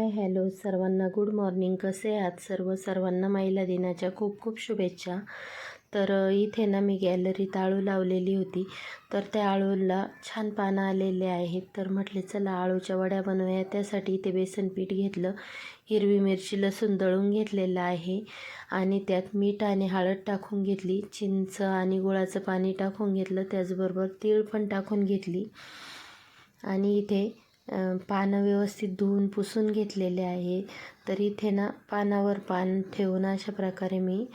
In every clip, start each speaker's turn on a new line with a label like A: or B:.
A: Hi hello सर्वांना good morning. कसे आहात सर्वांना महिला दिनाच्या खूप खूप शुभेच्छा. तर इथे ना मी गॅलरीत आळू लावलेली होती, तर त्या आळूला छान पानं आलेले आहेत. तर म्हटले चला आळूच्या वड्या बनवूया. त्यासाठी इथे बेसन पीठ घेतलं, हिरवी मिरची लसूण दळून घेतलेलं आहे आणि त्यात मीठ आणि हळद टाकून घेतली, चिंच आणि गुळाचं पाणी टाकून घेतलं, त्याचबरोबर तीळ पण टाकून घेतली आणि इथे पानं व्यवस्थित धुवून पुसून घेतलेले आहे. तर इथे ना पानावर पान ठेवून अशा प्रकारे मी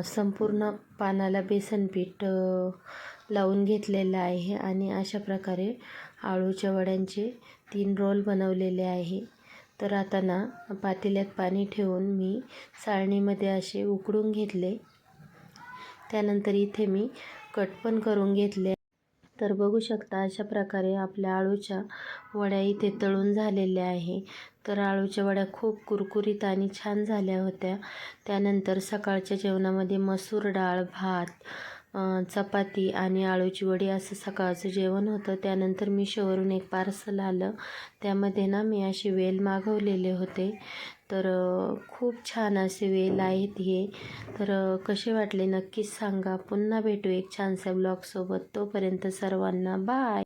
A: संपूर्ण पानाला बेसन पीठ लावून घेतलेलं आहे आणि अशा प्रकारे आळूच्या वड्यांचे 3 रोल बनवलेले आहे. तर आता ना पातेल्यात पाणी ठेवून मी चाळणीमध्ये असे उकडून घेतले. त्यानंतर इथे मी कट पण करून घेतले. तर बघू शकता अशा प्रकारे आपल्या आळूच्या वड्या इथे तळून झालेल्या आहे. तर आळूच्या वड्या खूप कुरकुरीत आणि छान झाल्या होत्या. त्यानंतर सकाळच्या जेवणामध्ये मसूर डाळ, भात, चपाती आणि आळूची वडी असं सकाळचं जेवण होतं. त्यानंतर मिशोवरून एक पार्सल आलं, त्यामध्ये ना मी असे वेल मागवलेले होते. तर खूप छान असे वेल आहेत हे. तर कसे वाटले नक्कीच सांगा. पुन्हा भेटू एक छानसा ब्लॉगसोबत. तोपर्यंत सर्वांना बाय.